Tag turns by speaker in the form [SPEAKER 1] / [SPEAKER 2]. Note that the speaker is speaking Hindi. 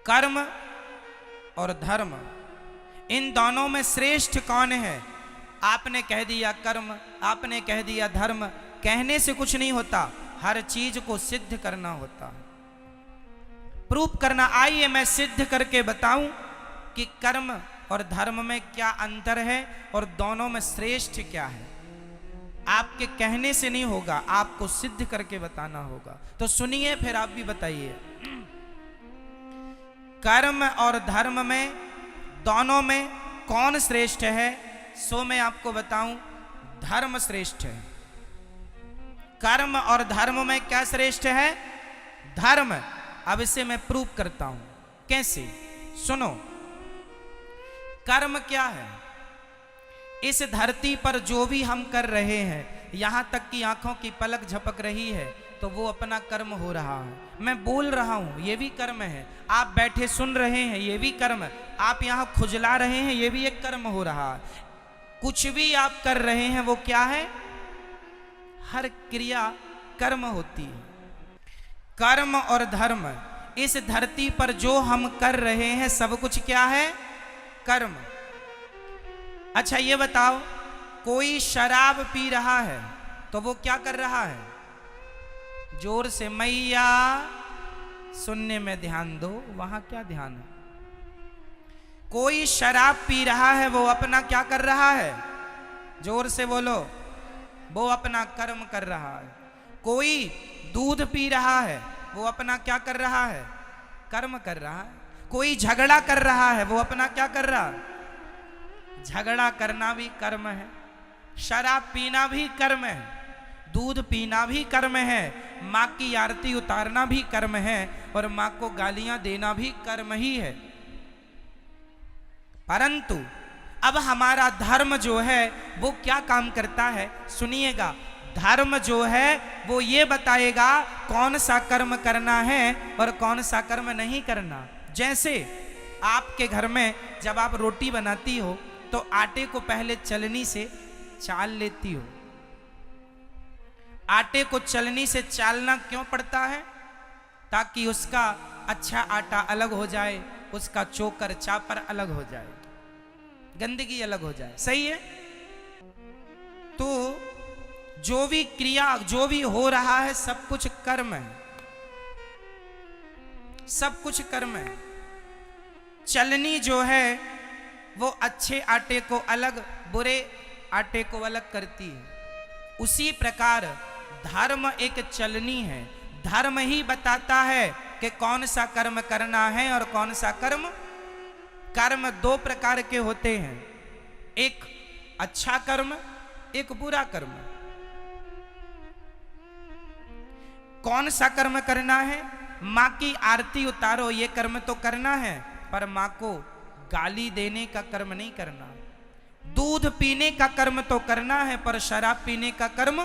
[SPEAKER 1] कर्म और धर्म, इन दोनों में श्रेष्ठ कौन है? आपने कह दिया कर्म, आपने कह दिया धर्म। कहने से कुछ नहीं होता, हर चीज को सिद्ध करना होता है, प्रूफ करना। आइए मैं सिद्ध करके बताऊं कि कर्म और धर्म में क्या अंतर है और दोनों में श्रेष्ठ क्या है। आपके कहने से नहीं होगा, आपको सिद्ध करके बताना होगा। तो सुनिए, फिर आप भी बताइए। कर्म और धर्म में, दोनों में कौन श्रेष्ठ है? सो मैं आपको बताऊं, धर्म श्रेष्ठ है। कर्म और धर्म में क्या श्रेष्ठ है? धर्म। अब इसे मैं प्रूफ करता हूं। कैसे? सुनो। कर्म क्या है? इस धरती पर जो भी हम कर रहे हैं, यहां तक कि आंखों की पलक झपक रही है, तो वो अपना कर्म हो रहा है। मैं बोल रहा हूं, ये भी कर्म है। आप बैठे सुन रहे हैं, ये भी कर्म। आप यहां खुजला रहे हैं, ये भी एक कर्म हो रहा है। कुछ भी आप कर रहे हैं, वो क्या है? हर क्रिया कर्म होती है। कर्म और धर्म, इस धरती पर जो हम कर रहे हैं, सब कुछ क्या है? कर्म। अच्छा ये बताओ, कोई शराब पी रहा है तो वो क्या कर रहा है? जोर से मैया, सुनने में ध्यान दो। वहां क्या ध्यान है? कोई शराब पी रहा है, वो अपना क्या कर रहा है? जोर से बोलो। वो अपना कर्म कर रहा है। कोई दूध पी रहा है, वो अपना क्या कर रहा है? कर्म कर रहा है। कोई झगड़ा कर रहा है, वो अपना क्या कर रहा है? झगड़ा करना भी कर्म है, शराब पीना भी कर्म है, दूध पीना भी कर्म है, माँ की आरती उतारना भी कर्म है, और माँ को गालियां देना भी कर्म ही है। परंतु अब हमारा धर्म जो है वो क्या काम करता है? सुनिएगा। धर्म जो है वो ये बताएगा कौन सा कर्म करना है और कौन सा कर्म नहीं करना। जैसे आपके घर में जब आप रोटी बनाती हो तो आटे को पहले चलनी से चाल लेती हो। आटे को चलनी से चालना क्यों पड़ता है? ताकि उसका अच्छा आटा अलग हो जाए, उसका चोकर चापर अलग हो जाए, गंदगी अलग हो जाए। सही है? तो जो भी क्रिया, जो भी हो रहा है, सब कुछ कर्म है, सब कुछ कर्म है। चलनी जो है वो अच्छे आटे को अलग, बुरे आटे को अलग करती है। उसी प्रकार धर्म एक चलनी है। धर्म ही बताता है कि कौन सा कर्म करना है और कौन सा कर्म। कर्म दो प्रकार के होते हैं, एक अच्छा कर्म, एक बुरा कर्म। कौन सा कर्म करना है? माँ की आरती उतारो, ये कर्म तो करना है, पर माँ को गाली देने का कर्म नहीं करना। दूध पीने का कर्म तो करना है, पर शराब पीने का कर्म